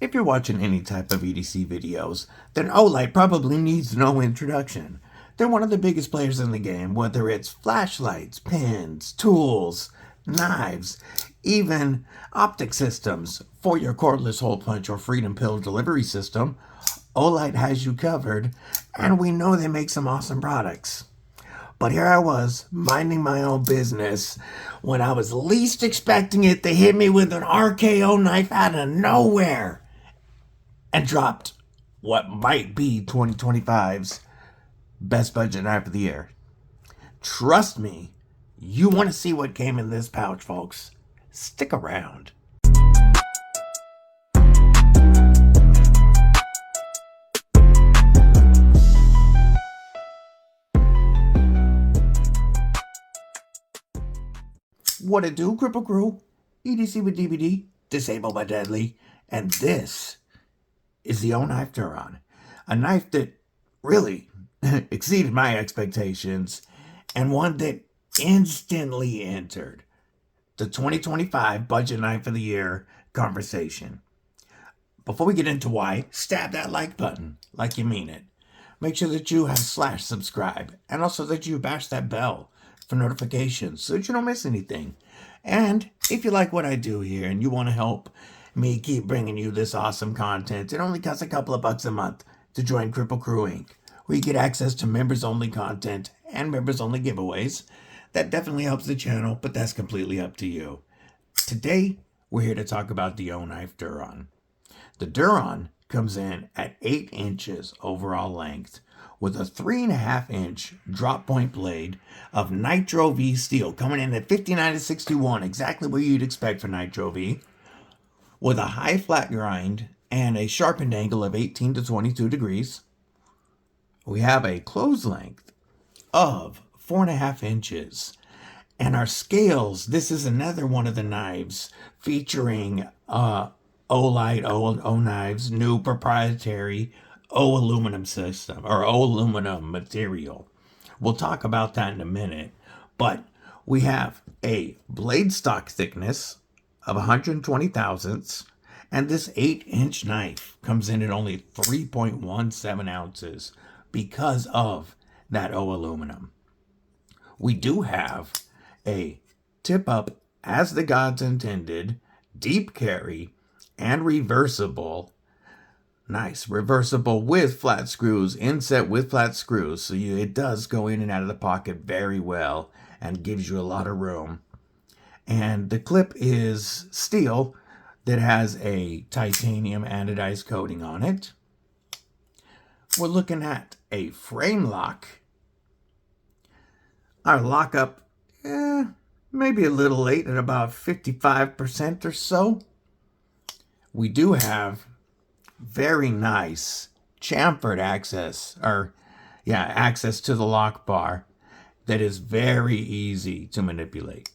If you're watching any type of EDC videos, then OLite probably needs no introduction. They're one of the biggest players in the game, whether it's flashlights, pins, tools, knives, even optic systems for your cordless hole punch or freedom pill delivery system. OLite has you covered, and we know they make some awesome products. But here I was, minding my own business, when I was least expecting it to hit me with an R-K-OKnife out of nowhere, and dropped what might be 2025's best budget knife of the year. Trust me, you want to see what came in this pouch, folks. Stick around. What it do, Kripple Krew? EDC with DBD, disabled by deadly, and this is the OKNIFE Duron, a knife that really exceeded my expectations, and one that instantly entered the 2025 budget knife of the year conversation. Before we get into why, stab that like button like you mean it. Make sure that you have /subscribe, and also that you bash that bell for notifications so that you don't miss anything. And if you like what I do here and you want to help me keep bringing you this awesome content, it only costs a couple of bucks a month to join Kripple Krew Inc., where you get access to members-only content and members-only giveaways. That definitely helps the channel, but that's completely up to you. Today, we're here to talk about the OKNIFE Duron. The Duron comes in at 8 inches overall length, with a 3.5-inch drop point blade of Nitro-V steel, coming in at 59-61, exactly what you'd expect for Nitro-V, with a high flat grind and a sharpened angle of 18 to 22 degrees. We have a close length of 4.5 inches. And our scales, this is another one of the knives featuring OLite, OKnife's new proprietary O-aluminum system, or O-aluminum material. We'll talk about that in a minute. But we have a blade stock thickness of 120 thousandths, and this 8-inch knife comes in at only 3.17 ounces because of that O-aluminum. We do have a tip up as the gods intended, deep carry, and reversible. Nice, reversible with flat screws, inset with flat screws, so it does go in and out of the pocket very well and gives you a lot of room. And the clip is steel that has a titanium anodized coating on it. We're looking at a frame lock. Our lockup, maybe a little late at about 55% or so. We do have very nice chamfered access, access to the lock bar that is very easy to manipulate.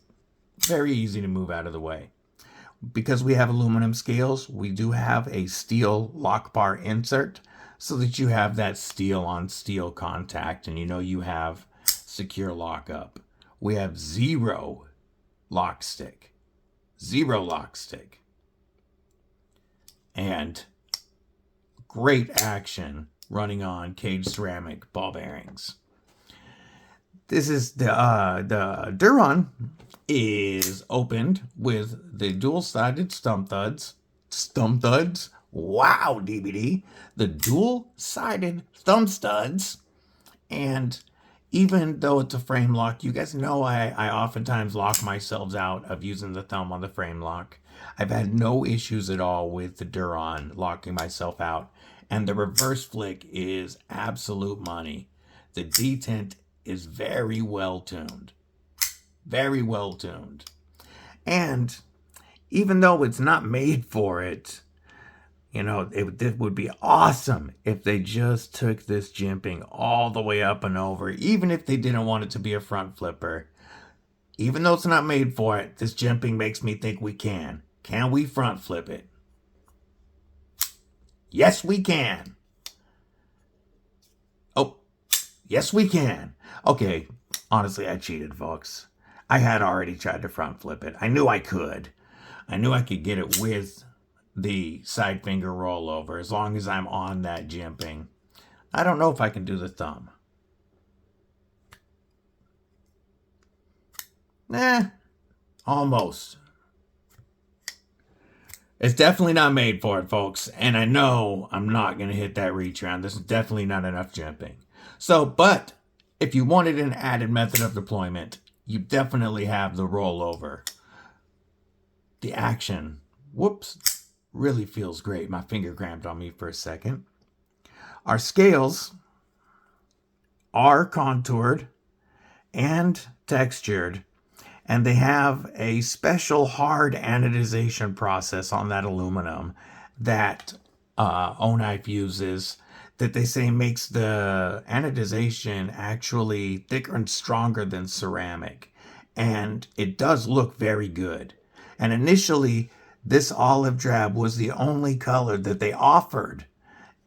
Very easy to move out of the way. Because we have aluminum scales, we do have a steel lock bar insert so that you have that steel on steel contact and you have secure lockup. We have zero lock stick. And great action running on cage ceramic ball bearings. This is the Duron is opened with the dual-sided stump thuds. Wow, DBD. The dual-sided thumb studs. And even though it's a frame lock, you guys know I oftentimes lock myself out of using the thumb on the frame lock. I've had no issues at all with the Duron locking myself out. And the reverse flick is absolute money. The detent is very well tuned. Very well tuned. And even though it's not made for it, it would be awesome if they just took this jimping all the way up and over, even if they didn't want it to be a front flipper. Even though it's not made for it, this jimping makes me think we can. Can we front flip it? Yes, we can. Oh, yes, we can. Okay, honestly, I cheated, folks. I had already tried to front flip it. I knew I could. I knew I could get it with the side finger rollover as long as I'm on that jimping. I don't know if I can do the thumb. Almost. It's definitely not made for it, folks. And I know I'm not going to hit that reach around. This is definitely not enough jimping. So, but if you wanted an added method of deployment, you definitely have the rollover. The action, whoops, really feels great. My finger cramped on me for a second. Our scales are contoured and textured, and they have a special hard anodization process on that aluminum that OKNIFE uses, that they say makes the anodization actually thicker and stronger than ceramic. And it does look very good. And initially, this olive drab was the only color that they offered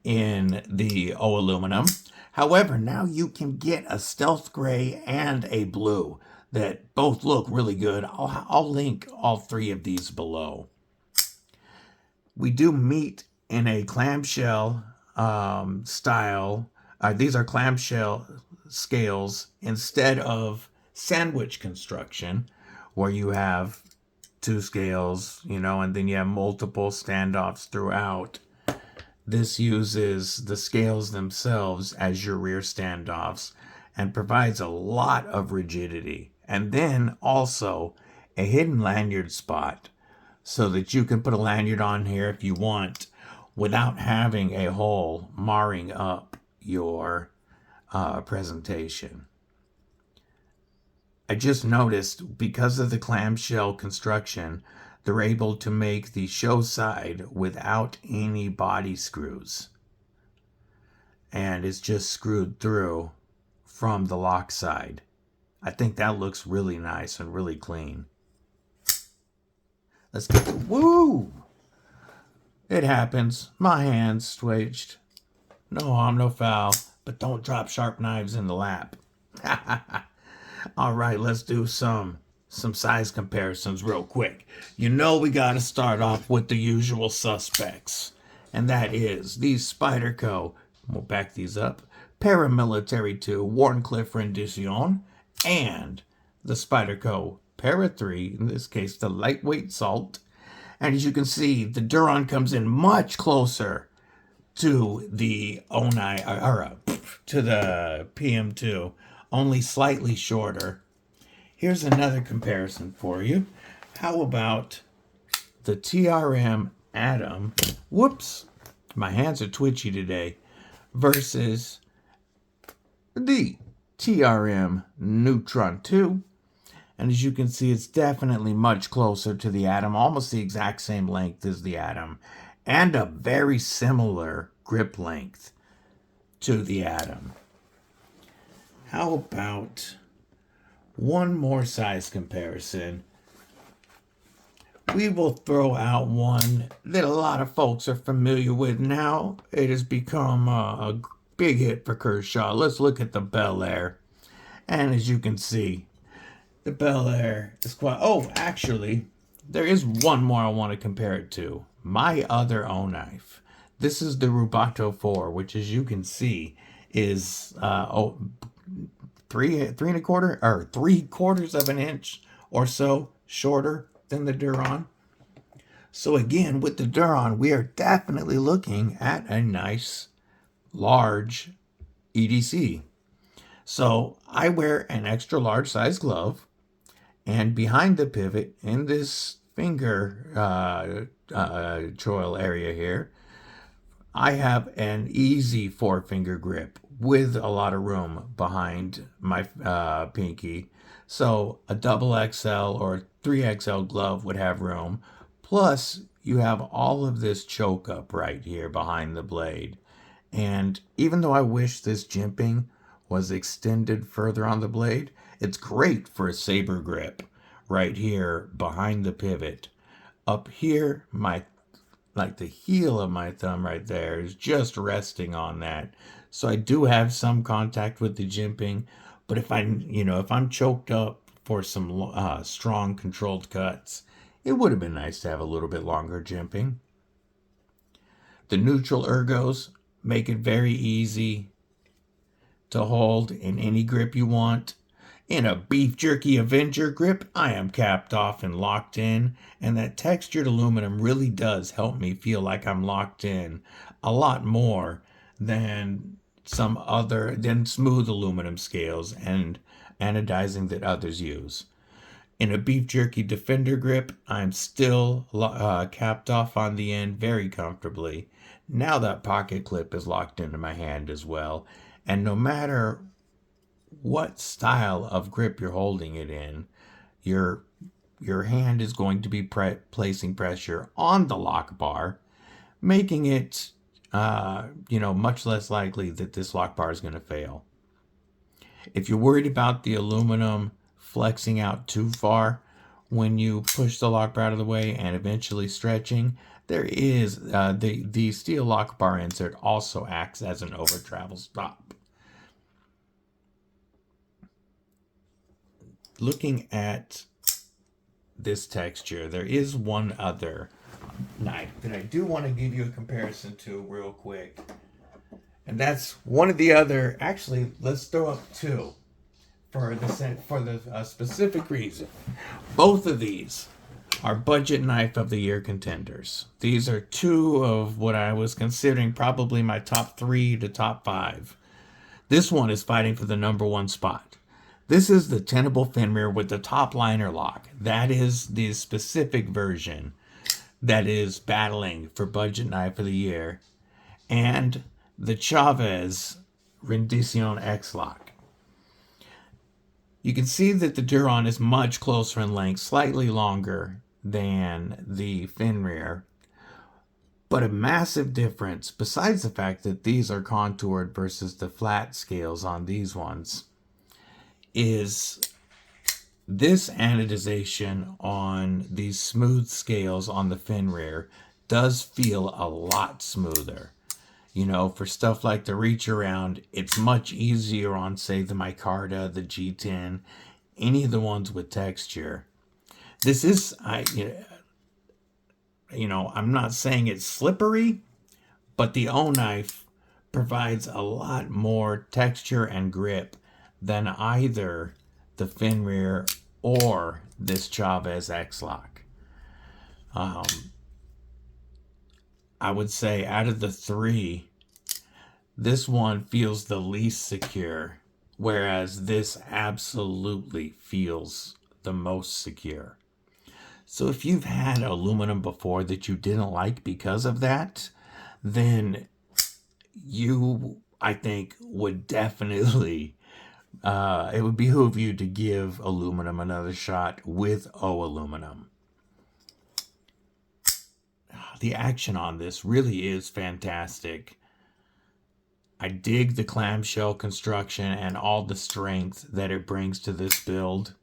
in the O aluminum. However, now you can get a stealth gray and a blue that both look really good. I'll link all three of these below. We do meet in a clamshell style. These are clamshell scales instead of sandwich construction, where you have two scales, and then you have multiple standoffs throughout. This uses the scales themselves as your rear standoffs and provides a lot of rigidity. And then also a hidden lanyard spot so that you can put a lanyard on here if you want without having a hole marring up your presentation. I just noticed because of the clamshell construction, they're able to make the show side without any body screws. And it's just screwed through from the lock side. I think that looks really nice and really clean. Let's get the woo! It happens. My hands twitched. No harm, no foul. But don't drop sharp knives in the lap. All right, let's do some size comparisons real quick. We got to start off with the usual suspects. And that is these Spyderco, we'll back these up, Paramilitary 2 Wharncliffe Rendition, and the Spyderco Para 3, in this case the lightweight salt. And as you can see, the Duron comes in much closer to the to the PM2, only slightly shorter. Here's another comparison for you. How about the TRM Atom, whoops, my hands are twitchy today, versus the TRM Neutron 2. And as you can see, it's definitely much closer to the Atom, almost the exact same length as the Atom, and a very similar grip length to the Atom. How about one more size comparison? We will throw out one that a lot of folks are familiar with now. It has become a big hit for Kershaw. Let's look at the Bel Air. And as you can see, the Bel Air is quite... Oh, actually, there is one more I want to compare it to. My other OKNIFE. This is the Rubato 4, which, as you can see, is 3/4 of an inch or so shorter than the Duron. So again, with the Duron, we are definitely looking at a nice, large EDC. So I wear an extra large size glove, and behind the pivot in this finger choil area here, I have an easy 4-finger grip with a lot of room behind my pinky. So a double XL or 3XL glove would have room. Plus, you have all of this choke up right here behind the blade. And even though I wish this jimping was extended further on the blade, it's great for a saber grip right here behind the pivot. Up here, the heel of my thumb right there is just resting on that. So I do have some contact with the jimping, but if I'm choked up for some strong controlled cuts, it would have been nice to have a little bit longer jimping. The neutral ergos make it very easy to hold in any grip you want. In a Beef Jerky Avenger grip, I am capped off and locked in, and that textured aluminum really does help me feel like I'm locked in a lot more than smooth aluminum scales and anodizing that others use. In a Beef Jerky Defender grip, I'm still capped off on the end very comfortably. Now that pocket clip is locked into my hand as well, and no matter what style of grip you're holding it in, your hand is going to be placing pressure on the lock bar, making it much less likely that this lock bar is going to fail. If you're worried about the aluminum flexing out too far when you push the lock bar out of the way and eventually stretching, there is the steel lock bar insert also acts as an over travel stop. Looking at this texture, there is one other knife that I do want to give you a comparison to real quick. And that's one of the other, actually, let's throw up two for the specific reason. Both of these are Budget Knife of the Year contenders. These are two of what I was considering probably my top 3 to top 5. This one is fighting for the #1 spot. This is the tenable Fenrir with the top liner lock. That is the specific version that is battling for Budget Knife of the Year. And the Chavez Rendition X lock. You can see that the Duron is much closer in length, slightly longer than the Fenrir, but a massive difference, besides the fact that these are contoured versus the flat scales on these ones, is this anodization on these smooth scales on the Fenrir does feel a lot smoother. You know, for stuff like the reach around, it's much easier on, say, the Micarta, the G10, any of the ones with texture. This is, I'm not saying it's slippery, but the OKNIFE provides a lot more texture and grip than either the Fenrir or this Chavez X-Lock. I would say out of the three, this one feels the least secure, whereas this absolutely feels the most secure. So if you've had aluminum before that you didn't like because of that, then you, I think, would definitely, it would behoove you to give aluminum another shot with O aluminum. The action on this really is fantastic. I dig the clamshell construction and all the strength that it brings to this build.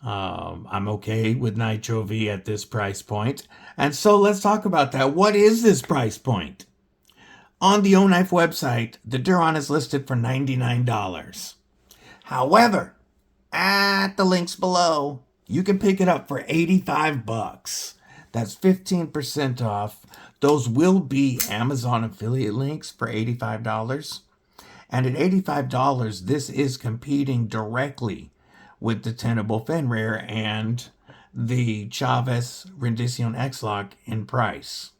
I'm okay with Nitro-V at this price point. And so let's talk about that. What is this price point? On the OKNIFE website, the Duron is listed for $99. However, at the links below, you can pick it up for $85. That's 15% off. Those will be Amazon affiliate links for $85. And at $85, this is competing directly with the tenable Fenrir and the Chavez Rendition X-Lock in price.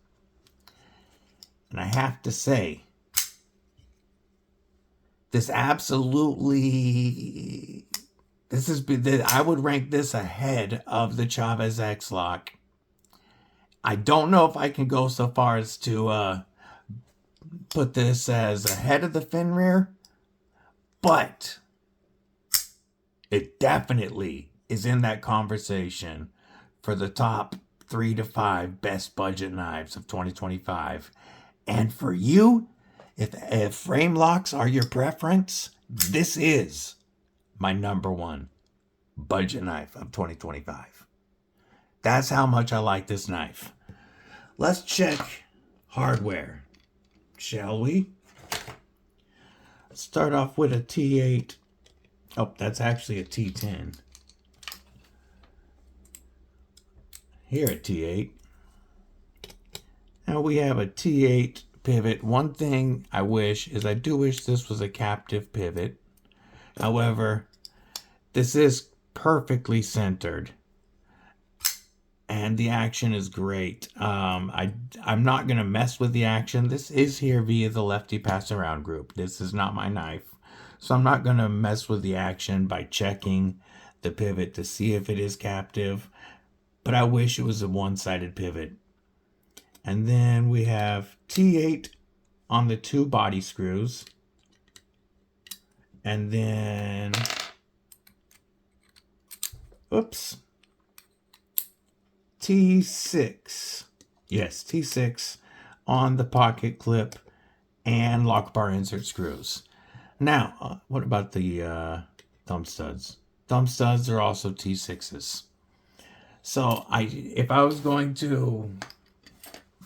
And I have to say, this absolutely, I would rank this ahead of the Chavez X-Lock. I don't know if I can go so far as to put this as ahead of the Fenrir, but it definitely is in that conversation for the top 3 to 5 best budget knives of 2025. And for you, if frame locks are your preference, this is my #1 budget knife of 2025. That's how much I like this knife. Let's check hardware, shall we? Let's start off with a T8. Oh, that's actually a T10. Here at T8. Now we have a T8 pivot. One thing I wish is I do wish this was a captive pivot. However, this is perfectly centered. And the action is great. I'm not going to mess with the action. This is here via the lefty pass around group. This is not my knife. So I'm not going to mess with the action by checking the pivot to see if it is captive. But I wish it was a one-sided pivot. And then we have T8 on the 2 body screws. And then, oops, T6. Yes, T6 on the pocket clip and lock bar insert screws. Now, what about the thumb studs? Thumb studs are also T6s. So if I was going to,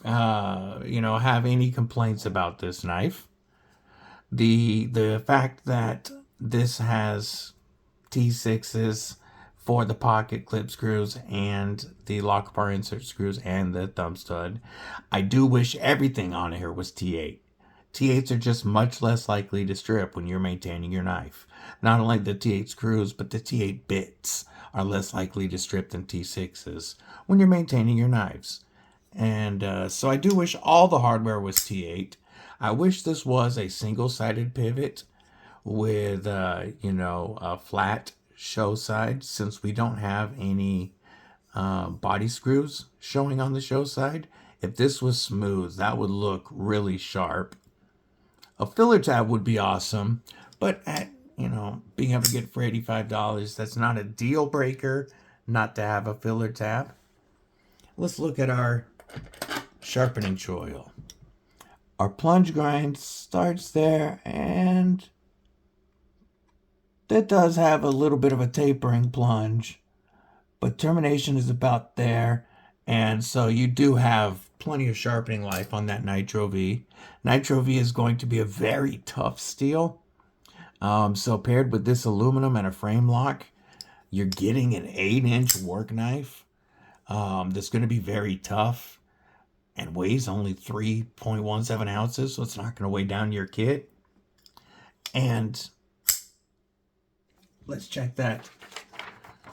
have any complaints about this knife, the fact that this has T6s for the pocket clip screws and the lock bar insert screws and the thumb stud, I do wish everything on here was T8. T8s are just much less likely to strip when you're maintaining your knife. Not only the T8 screws, but the T8 bits are less likely to strip than T6s when you're maintaining your knives. And so I do wish all the hardware was T8. I wish this was a single-sided pivot with, a flat show side, since we don't have any body screws showing on the show side. If this was smooth, that would look really sharp. A filler tab would be awesome, but at, being able to get it for $85, that's not a deal breaker not to have a filler tab. Let's look at our sharpening choil. Our plunge grind starts there, and that does have a little bit of a tapering plunge, but termination is about there, and so you do have plenty of sharpening life on that Nitro-V. Nitro-V is going to be a very tough steel, so paired with this aluminum and a frame lock, you're getting an 8-inch work knife that's going to be very tough and weighs only 3.17 ounces, so it's not going to weigh down your kit. And let's check that.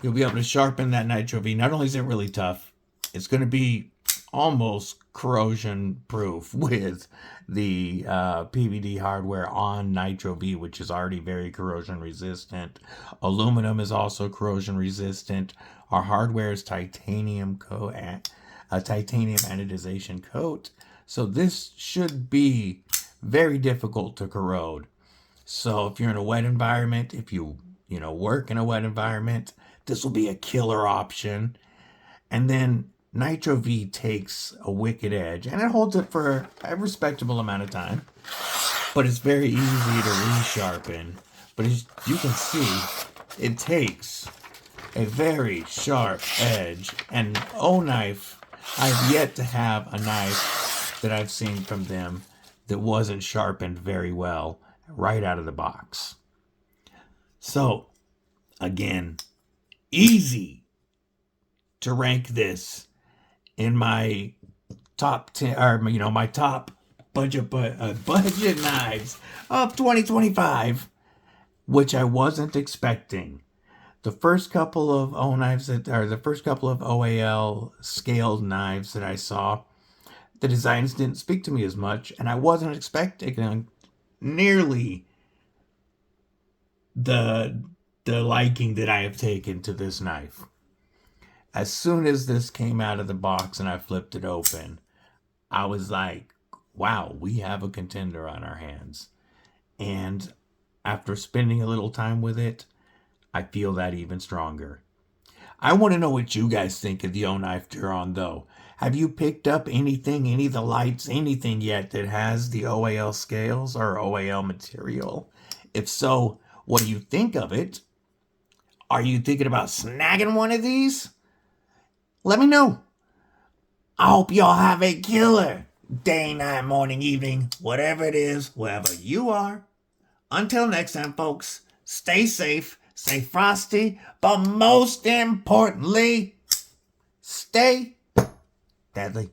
You'll be able to sharpen that Nitro-V. Not only is it really tough, it's going to be almost corrosion proof with the PVD hardware on Nitro-V, which is already very corrosion resistant. Aluminum is also corrosion resistant. Our hardware is titanium titanium anodization coat, so this should be very difficult to corrode. So if you're in a wet environment, if you work in a wet environment, this will be a killer option. And then Nitro-V takes a wicked edge, and it holds it for a respectable amount of time, but it's very easy to resharpen. But as you can see, it takes a very sharp edge, and OKNIFE, I've yet to have a knife that I've seen from them that wasn't sharpened very well right out of the box. So, again, easy to rank this in my top 10, or my top budget knives of 2025, which I wasn't expecting. The first couple of the first couple of OAL scaled knives that I saw, the designs didn't speak to me as much, and I wasn't expecting nearly the liking that I have taken to this knife. As soon as this came out of the box and I flipped it open, I was like, wow, we have a Contender on our hands. And after spending a little time with it, I feel that even stronger. I want to know what you guys think of the OKNIFE Duron, though. Have you picked up anything, any of the lights, anything yet that has the OAL scales or OAL material? If so, what do you think of it? Are you thinking about snagging one of these? Let me know. I hope y'all have a killer day, night, morning, evening, whatever it is, wherever you are. Until next time, folks, stay safe, stay frosty, but most importantly, stay deadly.